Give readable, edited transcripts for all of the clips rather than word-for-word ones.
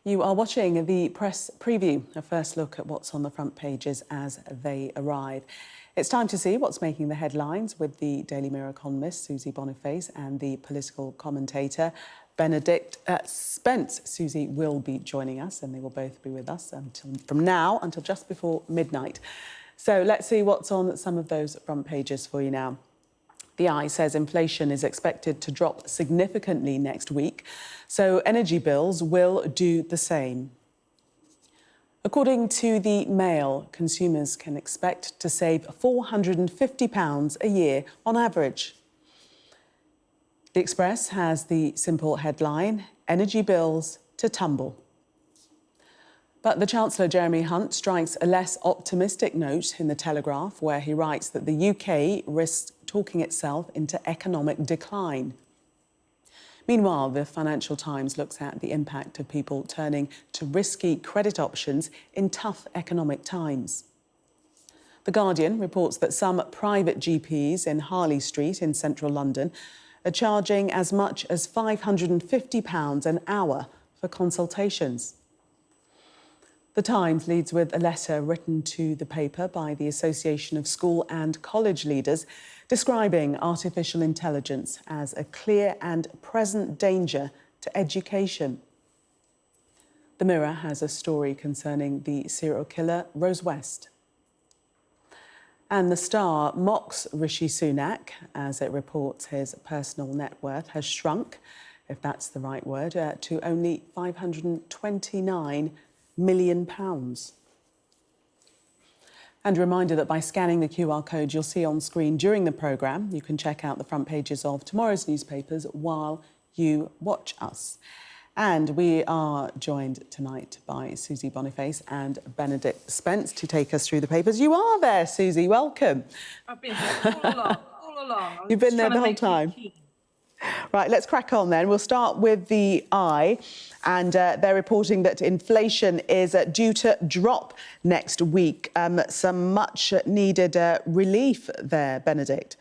You are watching the press preview, a first look at what's on the front pages as they arrive. It's time to see what's making the headlines with the Daily Mirror columnist Susie Boniface and the political commentator Benedict Spence. Susie will be joining us and they will both be with us from now until just before midnight. So let's see what's on some of those front pages for you now. The Eye says inflation is expected to drop significantly next week, so energy bills will do the same. According to the Mail, consumers can expect to save £450 a year on average. The Express has the simple headline, energy bills to tumble. But the Chancellor, Jeremy Hunt, strikes a less optimistic note in The Telegraph, where he writes that the UK risks talking itself into economic decline. Meanwhile, the Financial Times looks at the impact of people turning to risky credit options in tough economic times. The Guardian reports that some private GPs in Harley Street in central London are charging as much as £550 an hour for consultations. The Times leads with a letter written to the paper by the Association of School and College Leaders describing artificial intelligence as a clear and present danger to education. The Mirror has a story concerning the serial killer Rose West. And the Star mocks Rishi Sunak as it reports his personal net worth has shrunk, if that's the right word, to only £529 million. And a reminder that by scanning the QR code you'll see on screen during the programme, you can check out the front pages of tomorrow's newspapers while you watch us. And we are joined tonight by Susie Boniface and Benedict Spence to take us through the papers. You are there, Susie, welcome. I've been here all along. You've been there the whole time. Right, let's crack on then. We'll start with the Eye, and they're reporting that inflation is due to drop next week. Some much-needed relief there, Benedict.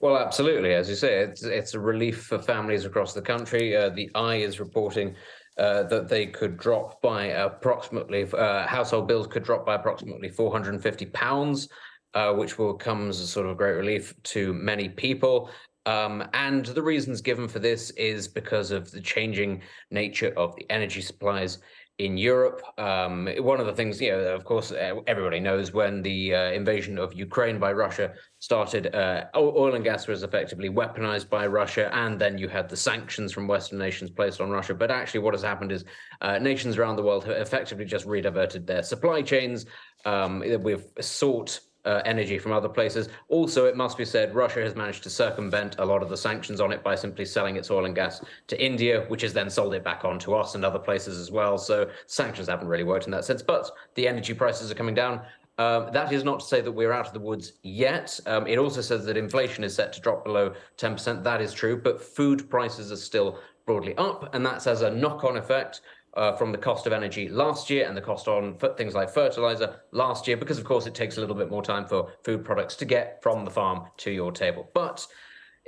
Well, absolutely. As you say, it's a relief for families across the country. The Eye is reporting that they could drop by approximately, household bills could drop by approximately £450, which will come as a sort of great relief to many people. And the reasons given for this is because of the changing nature of the energy supplies in Europe. One of the things, of course, everybody knows when the invasion of Ukraine by Russia started, oil and gas was effectively weaponized by Russia, and then you had the sanctions from Western nations placed on Russia. But actually what has happened is nations around the world have effectively just rediverted their supply chains. We've sought energy from other places. Also, it must be said, Russia has managed to circumvent a lot of the sanctions on it by simply selling its oil and gas to India, which has then sold it back on to us and other places as well. So sanctions haven't really worked in that sense, but the energy prices are coming down. That is not to say that we're out of the woods yet. It also says that inflation is set to drop below 10%. That is true, but food prices are still broadly up, and that's as a knock-on effect from the cost of energy last year and the cost on things like fertilizer last year, because of course it takes a little bit more time for food products to get from the farm to your table. But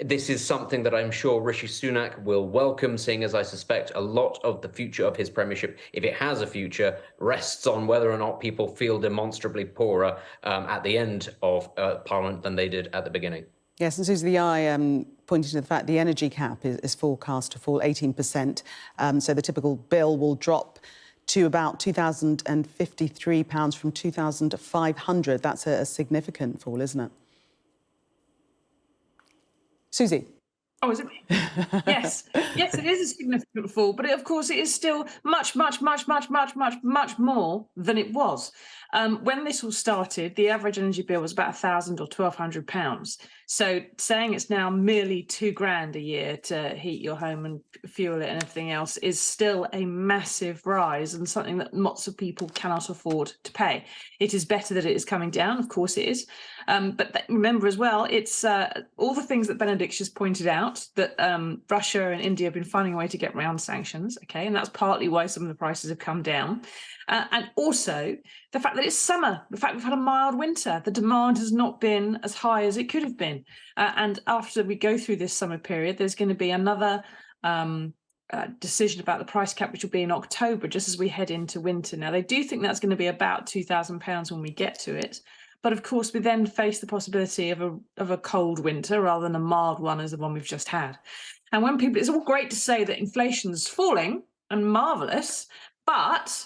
this is something that I'm sure Rishi Sunak will welcome, seeing as I suspect a lot of the future of his premiership, if it has a future, rests on whether or not people feel demonstrably poorer at the end of Parliament than they did at the beginning. Yes, and Susie, the Eye pointed to the fact the energy cap is forecast to fall 18%. So the typical bill will drop to about £2,053 from £2,500. That's a significant fall, isn't it? Susie. Oh, is it me? Yes. Yes, it is a significant fall, but of course it is still much more than it was. When this all started, the average energy bill was about £1,000 or £1,200. So saying it's now merely £2,000 a year to heat your home and fuel it and everything else is still a massive rise and something that lots of people cannot afford to pay. It is better that it is coming down, of course it is. But remember as well, it's all the things that Benedict just pointed out, that Russia and India have been finding a way to get around sanctions, okay, and that's partly why some of the prices have come down. And also the fact that it's summer, the fact we've had a mild winter, the demand has not been as high as it could have been. And after we go through this summer period, there's going to be another decision about the price cap, which will be in October, just as we head into winter. Now, they do think that's going to be about £2,000 when we get to it. But of course, we then face the possibility of a cold winter rather than a mild one as the one we've just had. And when people, it's all great to say that inflation's falling and marvellous, but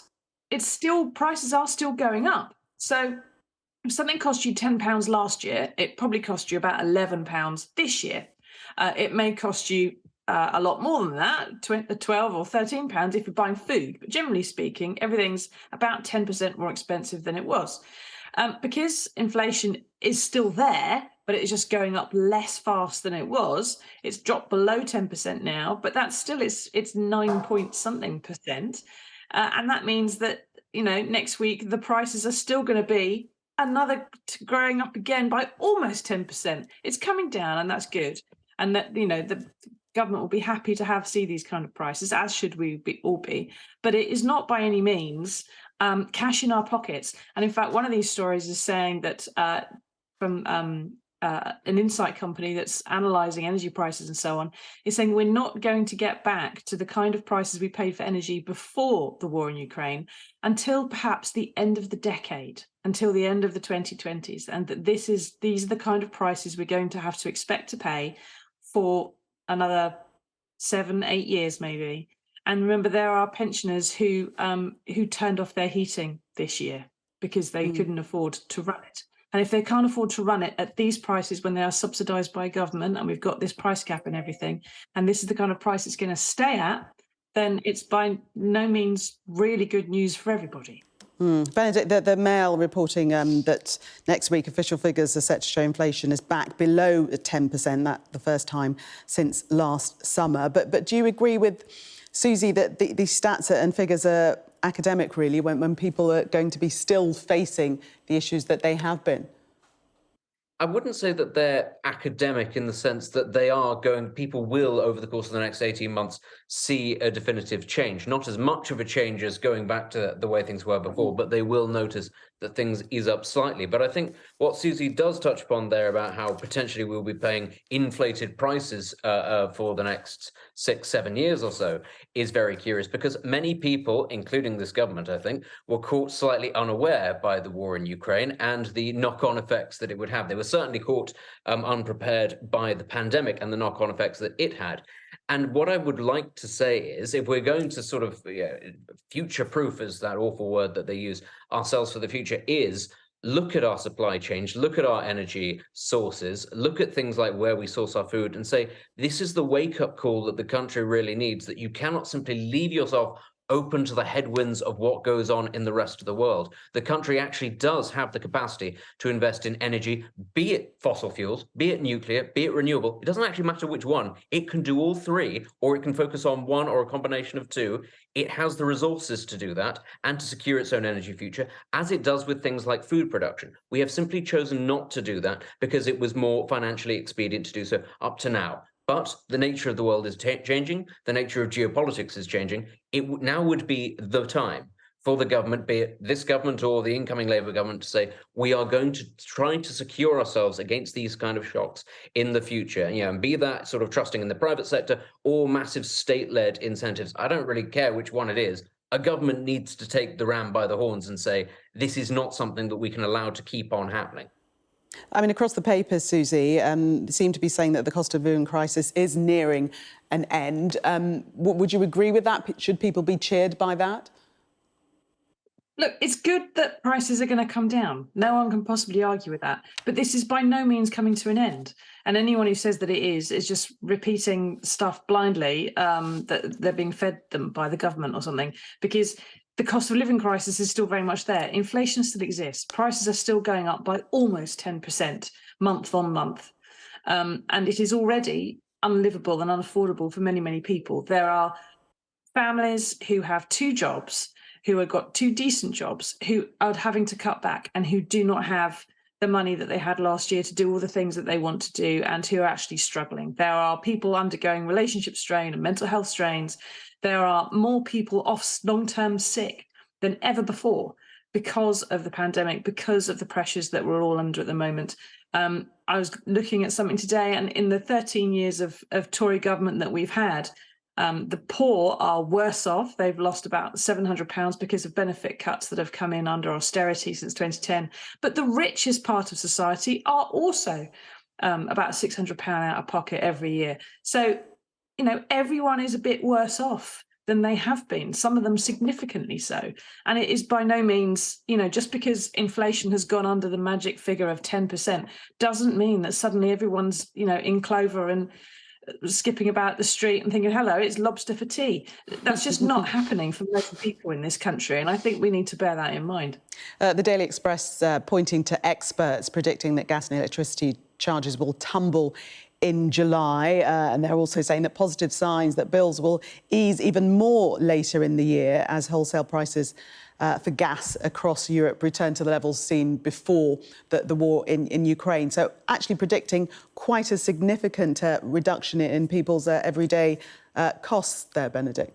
it's still, prices are still going up. So if something cost you £10 last year, it probably cost you about £11 this year. It may cost you a lot more than that, 12 or £13 if you're buying food. But generally speaking, everything's about 10% more expensive than it was. Because inflation is still there, but it's just going up less fast than it was. It's dropped below 10% now, but that's still, it's 9 point something percent. And that means that, next week, the prices are still going to be growing up again by almost 10%. It's coming down, and that's good. And that, the government will be happy to see these kind of prices, as should we all be. But it is not by any means cash in our pockets. And in fact, one of these stories is saying that from an insight company that's analysing energy prices and so on, is saying we're not going to get back to the kind of prices we paid for energy before the war in Ukraine until perhaps the end of the decade, until the end of the 2020s. And that these are the kind of prices we're going to have to expect to pay for another 7-8 years maybe. And remember, there are pensioners who turned off their heating this year because they couldn't afford to run it. And if they can't afford to run it at these prices when they are subsidised by government, and we've got this price cap and everything, and this is the kind of price it's going to stay at, then it's by no means really good news for everybody. Benedict, the Mail reporting that next week official figures are set to show inflation is back below 10%, that's the first time since last summer. But do you agree with Susie that these stats and figures are academic, really, when people are going to be still facing the issues that they have been? I wouldn't say that they're academic in the sense that people will, over the course of the next 18 months, see a definitive change. Not as much of a change as going back to the way things were before, but they will notice that things ease up slightly. But I think what Susie does touch upon there about how potentially we'll be paying inflated prices for the next 6-7 years or so is very curious, because many people, including this government, I think, were caught slightly unaware by the war in Ukraine and the knock-on effects that it would have. They were certainly caught unprepared by the pandemic and the knock-on effects that it had. And what I would like to say is, if we're going to sort of future-proof, is that awful word that they use, ourselves for the future, is look at our supply chains, look at our energy sources, look at things like where we source our food and say, this is the wake-up call that the country really needs, that you cannot simply leave yourself open to the headwinds of what goes on in the rest of the world. The country actually does have the capacity to invest in energy, be it fossil fuels, be it nuclear, be it renewable. It doesn't actually matter which one. It can do all three, or it can focus on one or a combination of two. It has the resources to do that and to secure its own energy future, as it does with things like food production. We have simply chosen not to do that because it was more financially expedient to do so up to now. But the nature of the world is changing. The nature of geopolitics is changing. It now would be the time for the government, be it this government or the incoming Labour government, to say, we are going to try to secure ourselves against these kind of shocks in the future. And be that sort of trusting in the private sector or massive state-led incentives. I don't really care which one it is. A government needs to take the ram by the horns and say, this is not something that we can allow to keep on happening. I mean, across the papers, Susie, seem to be saying that the cost of living crisis is nearing an end. Would you agree with that? Should people be cheered by that? Look, it's good that prices are going to come down. No one can possibly argue with that. But this is by no means coming to an end. And anyone who says that it is just repeating stuff blindly, that they're being fed them by the government or something, because the cost of living crisis is still very much there. Inflation still exists. Prices are still going up by almost 10% month on month. And it is already unlivable and unaffordable for many, many people. There are families who have 2 jobs, who have got 2 decent jobs, who are having to cut back and who do not have the money that they had last year to do all the things that they want to do, and who are actually struggling. There are people undergoing relationship strain and mental health strains. There are more people off long-term sick than ever before because of the pandemic, because of the pressures that we're all under at the moment. I was looking at something today, and in the 13 years of Tory government that we've had, The poor are worse off. They've lost about £700 because of benefit cuts that have come in under austerity since 2010. But the richest part of society are also about £600 out of pocket every year. So, everyone is a bit worse off than they have been, some of them significantly so. And it is by no means, just because inflation has gone under the magic figure of 10% doesn't mean that suddenly everyone's, in clover and skipping about the street and thinking, hello, it's lobster for tea. That's just not happening for most people in this country. And I think we need to bear that in mind. The Daily Express pointing to experts predicting that gas and electricity charges will tumble in July, and they're also saying that positive signs that bills will ease even more later in the year as wholesale prices for gas across Europe return to the levels seen before the war in Ukraine. So actually predicting quite a significant reduction in people's everyday costs there, Benedict.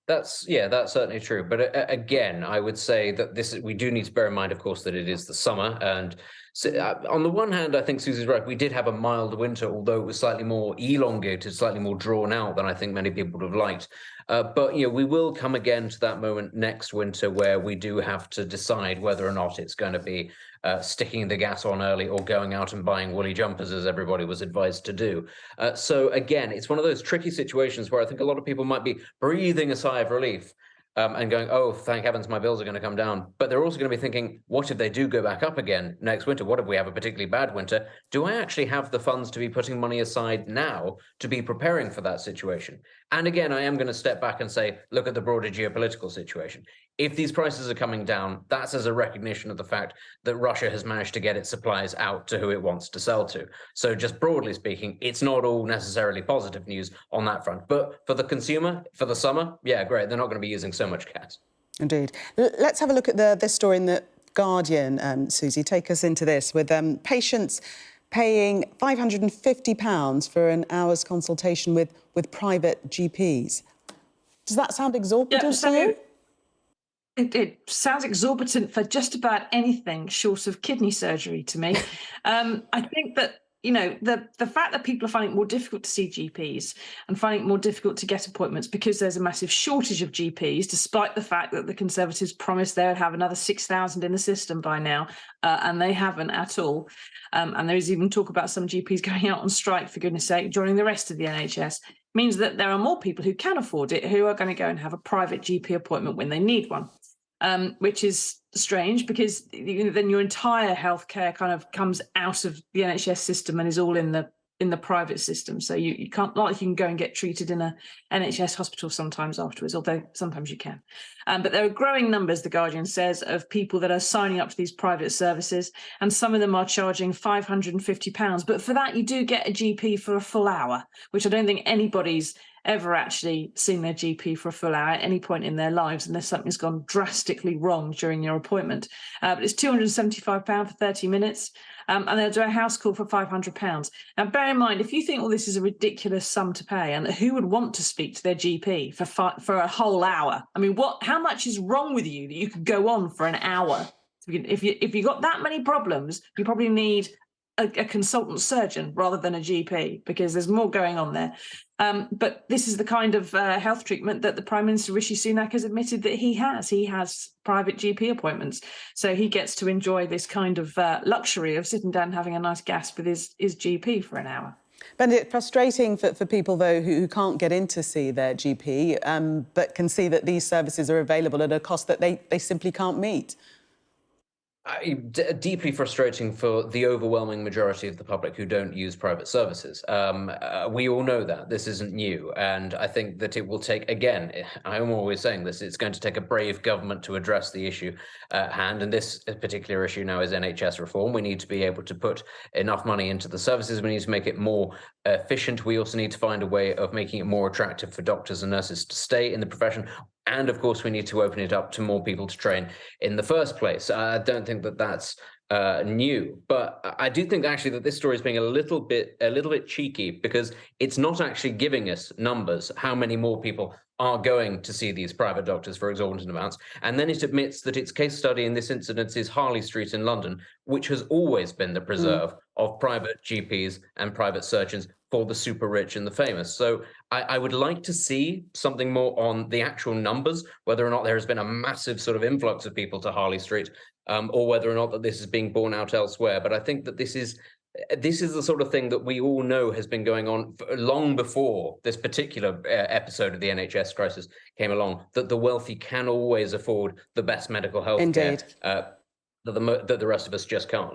That's certainly true. But again, I would say that we do need to bear in mind, of course, that it is the summer. And so, on the one hand, I think Susie's right. We did have a mild winter, although it was slightly more elongated, slightly more drawn out than I think many people would have liked. But we will come again to that moment next winter where we do have to decide whether or not it's going to be sticking the gas on early or going out and buying woolly jumpers, as everybody was advised to do. So again, it's one of those tricky situations where I think a lot of people might be breathing a sigh of relief and going, oh, thank heavens, my bills are going to come down. But they're also going to be thinking, what if they do go back up again next winter? What if we have a particularly bad winter? Do I actually have the funds to be putting money aside now to be preparing for that situation? And again, I am going to step back and say, look at the broader geopolitical situation. If these prices are coming down, that's as a recognition of the fact that Russia has managed to get its supplies out to who it wants to sell to. So just broadly speaking, it's not all necessarily positive news on that front. But for the consumer, for the summer, yeah, great. They're not going to be using so much gas. Indeed. Let's have a look at this story in The Guardian, Susie. Take us into this with patients paying £550 for an hour's consultation with private GPs. Does that sound exorbitant to you? It sounds exorbitant for just about anything short of kidney surgery to me. I think that, the fact that people are finding it more difficult to see GPs and finding it more difficult to get appointments because there's a massive shortage of GPs, despite the fact that the Conservatives promised they would have another 6,000 in the system by now, and they haven't at all. And there is even talk about some GPs going out on strike, for goodness sake, joining the rest of the NHS. Means that there are more people who can afford it who are going to go and have a private GP appointment when they need one, which is strange because then your entire healthcare kind of comes out of the NHS system and is all in the private system. So you can't, not like you can go and get treated in a NHS hospital sometimes afterwards, although sometimes you can. But there are growing numbers, The Guardian says, of people that are signing up to these private services, and some of them are charging £550. But for that, you do get a GP for a full hour, which I don't think anybody's ever actually seen their GP for a full hour at any point in their lives unless something's gone drastically wrong during your appointment. But it's £275 for 30 minutes. And they'll do a house call for £500. Now, bear in mind, if you think, well, this is a ridiculous sum to pay, and who would want to speak to their GP for a whole hour? I mean, how much is wrong with you that you could go on for an hour? If you got that many problems, you probably need a consultant surgeon rather than a GP, because there's more going on there. But this is the kind of health treatment that the Prime Minister Rishi Sunak has admitted that he has. He has private GP appointments. So he gets to enjoy this kind of luxury of sitting down and having a nice gasp with his GP for an hour. Benedict, frustrating for people, though, who can't get in to see their GP, but can see that these services are available at a cost that they simply can't meet. Deeply frustrating for the overwhelming majority of the public who don't use private services. We all know that. This isn't new. And I think that it will take, again, I'm always saying this, it's going to take a brave government to address the issue at hand. And this particular issue now is NHS reform. We need to be able to put enough money into the services. We need to make it more efficient. We also need to find a way of making it more attractive for doctors and nurses to stay in the profession. And of course, we need to open it up to more people to train in the first place. I don't think that that's new, but I do think actually that this story is being a little bit cheeky, because it's not actually giving us numbers, how many more people are going to see these private doctors for exorbitant amounts. And then it admits that its case study in this incident is Harley Street in London, which has always been the preserve of private GPs and private surgeons for the super rich and the famous. So I would like to see something more on the actual numbers, whether or not there has been a massive sort of influx of people to Harley Street, or whether or not that this is being borne out elsewhere. But I think that this is the sort of thing that we all know has been going on long before this particular episode of the NHS crisis came along, that the wealthy can always afford the best medical health care Indeed. that the rest of us just can't.